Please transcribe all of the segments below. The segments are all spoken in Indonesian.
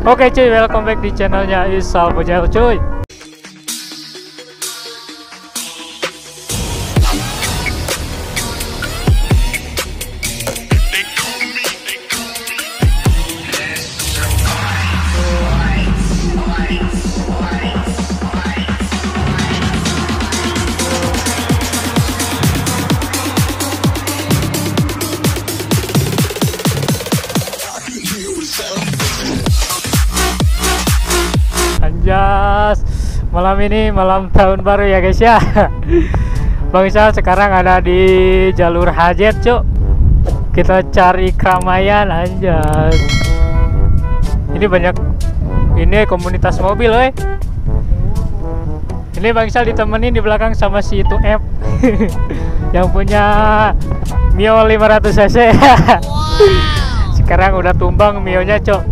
Oke cuy, welcome back di channelnya Isal Bojel cuy. Anjas, malam ini malam tahun baru ya guys ya. Bang Isal sekarang ada di jalur Hajet cuk. Kita cari keramaian anjas. Ini banyak, ini komunitas mobil Ini Bang Isal ditemenin di belakang sama si itu F yang punya Mio 500 cc. Sekarang udah tumbang Mio-nya cuk.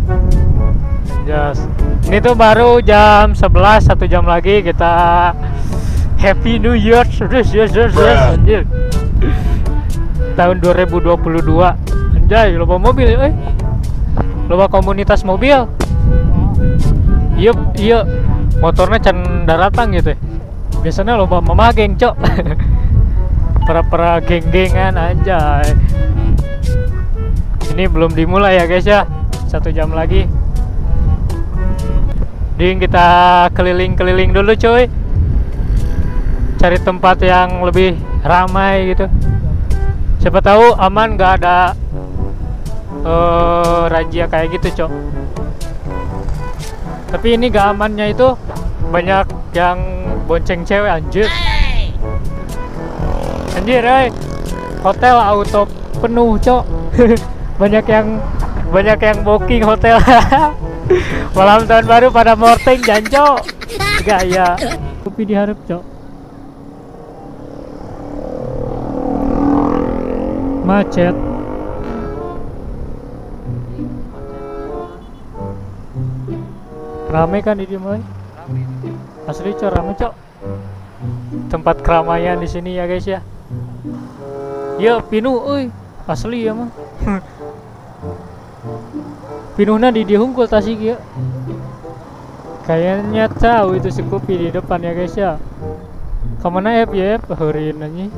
Anjas. Ini tuh baru jam 11, 1 jam lagi kita Happy New Year. Anjir. Tahun 2022. Anjay, loba mobil loba komunitas mobil. Iya, motornya can daratang gitu. Biasanya loba mama geng, cok. Para geng-gengan anjay. Ini belum dimulai ya guys ya. 1 jam lagi. Kita keliling-keliling dulu cuy, cari tempat yang lebih ramai gitu. Siapa tahu aman, nggak ada razia kayak gitu cok. Tapi ini gak amannya itu banyak yang bonceng cewek anjir. Anjir hotel auto penuh cok. banyak yang booking hotel. Malam tahun baru pada morting janjo. Gaya kopi diharap cok. Macet. Rame kan di mulai? Asli cok, rame cok. Tempat keramaian di sini ya guys ya. Ya pinu asli ya mah. Pinuhna di dihungkul tasik ya. Kayaknya tahu itu si kopi di depan ya guys ya. Kemana ya heureun anjing.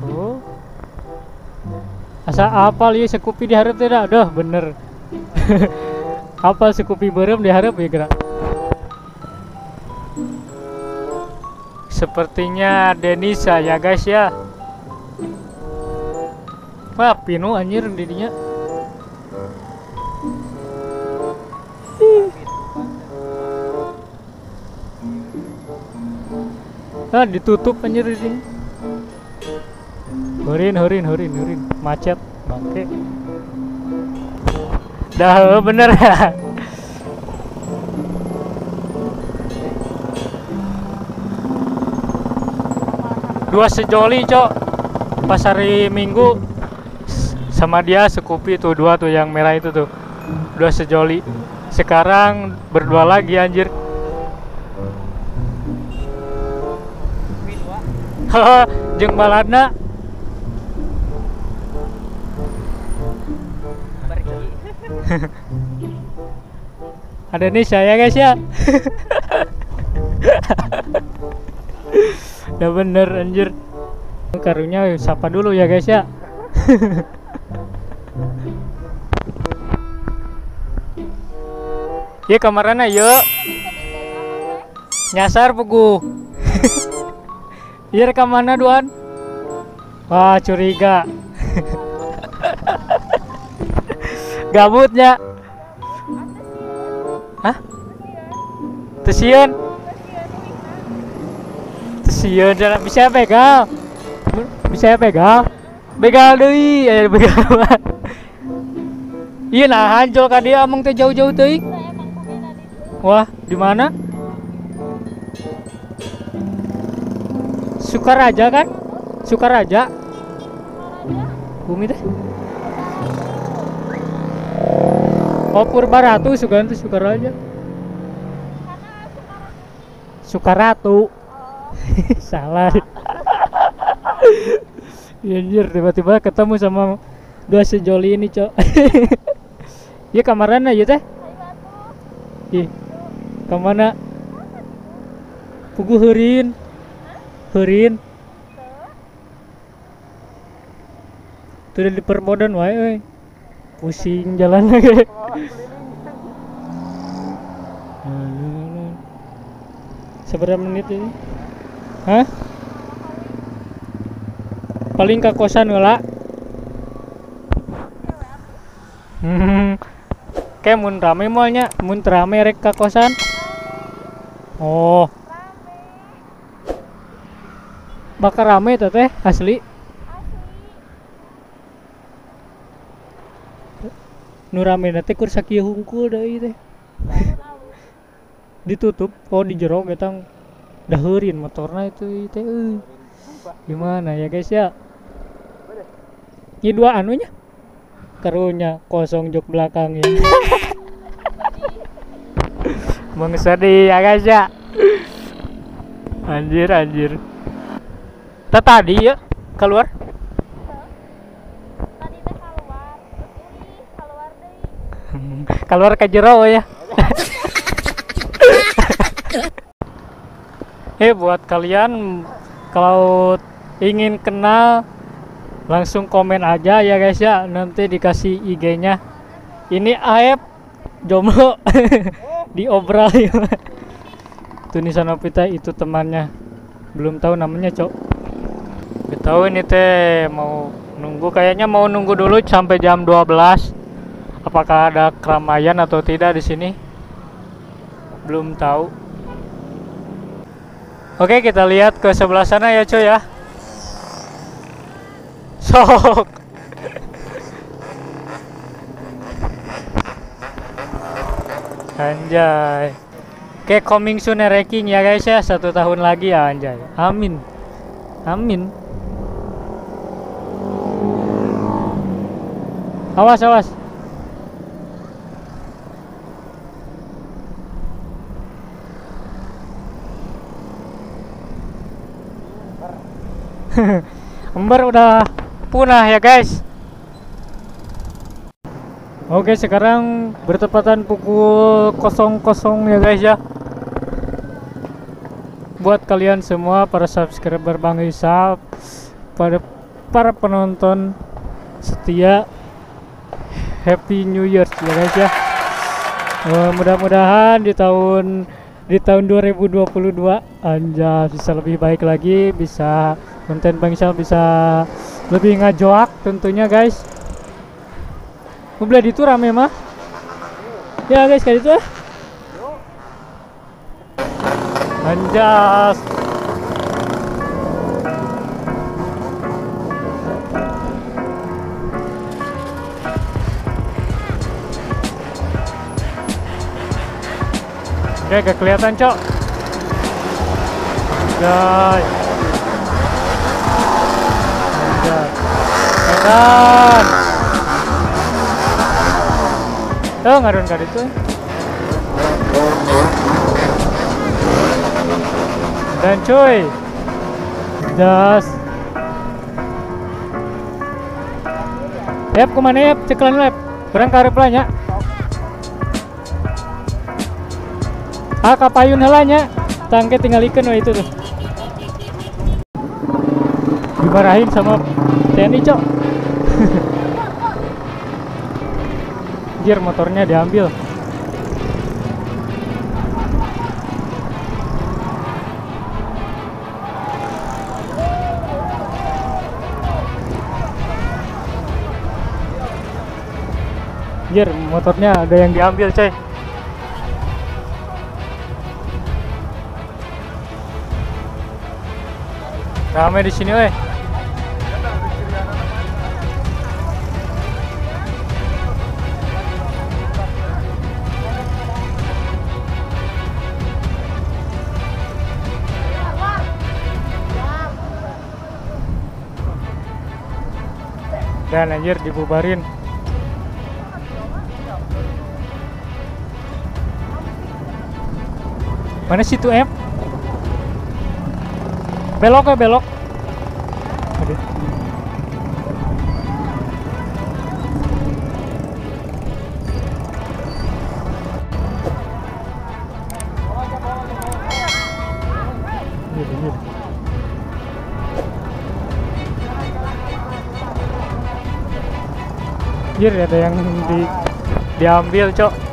Oh. Asa apal ieu si kopi dihareup teh dah. Duh bener. Apal si kopi beureum dihareup ya gerak. Sepertinya Denisa ya guys ya. Wah, pinu anjir didinya. Ah, ditutup anjir ini. Heureun. Macet bangke. Dah bener. Dua sejoli, cok. Pas hari Minggu sama dia sekupi tuh, dua tuh yang merah itu tuh, dua sejoli. Sekarang berdua lagi anjir. Haha, jeung baladna. Ada nih saya guys ya. Udah bener anjir. Karunya sapa dulu ya guys ya. Ya kamarana yuk. Nyasar pugu. Iya rekam mana duan? Wah curiga. Gabutnya. Hah? Tesian jalan bisa begal. Bisa begal. Begal deui, begal. Iya nah hancol ka dia among teh jauh-jauh teuing. Wah, di mana? Sukaraja kan? Sukaraja. Bumi teh. Oh, Purbaratu Suganti Sukaraja. Sukaratu. Salah. Anjir, tiba-tiba ketemu sama dua sejoli ini, cok. Iya kamarana ya teh. Ih, kemana? Pugu heurin. Heurin. Tuh di permodan wae euy. Pusing jalan lagi. Seberapa menit ini? Hah? Paling ke kosan heula. Kayak mun rame moalnya, mun rame rek ka kosan. Oh. Bakal rame tuh teh asli. Nu rame nanti kur sakieu hungkul deui teh. Ditutup, oh di jero getang daheurin motorna itu teh. Gimana ya guys ya? Ini dua anunya. Karunya kosong jok belakangnya. Sedih ya guys ya. Anjir. Tadi ya keluar. Keluar ke jero ya. Buat kalian kalau ingin kenal langsung komen aja ya guys ya, nanti dikasih IG-nya. Ini Aep jomblo diobral ya. Tunisan Opita itu temannya, belum tahu namanya cok. Gak tahu ini teh mau nunggu, kayaknya mau nunggu dulu sampai jam 12. Apakah ada keramaian atau tidak di sini? Belum tahu. Oke, kita lihat ke sebelah sana ya cuy ya. Sok. Anjay. Oke, coming soon ranking ya guys ya, 1 tahun lagi ya anjay. Amin. Awas. Ember udah punah ya guys. Oke, sekarang bertepatan pukul 00 ya guys ya. Buat kalian semua para subscriber Bang Isap, pada para penonton setia, Happy New Year ya guys ya. Mudah-mudahan di tahun 2022 anjay bisa lebih baik lagi, bisa konten Bang Isap bisa lebih ngajoak tentunya guys. Mobil itu rame mah ya guys, kayak itu anjas. Oke, gak kelihatan cok guys. Edan tuh ngarun kali itu. Dan cuy das Yap kemana Yap, ceklan lab kurang karep lah nya. Kapayun helanya tangke tinggal ikan itu tuh dimarahin sama TNI cok. Anjir, motornya diambil. Anjir, motornya ada yang diambil coy. Ramai di sini weh. Dan anjir dibubarin. Mana situ M? Belok ya belok. Aduh. anjir. Anjir, ada yang diambil, Cok.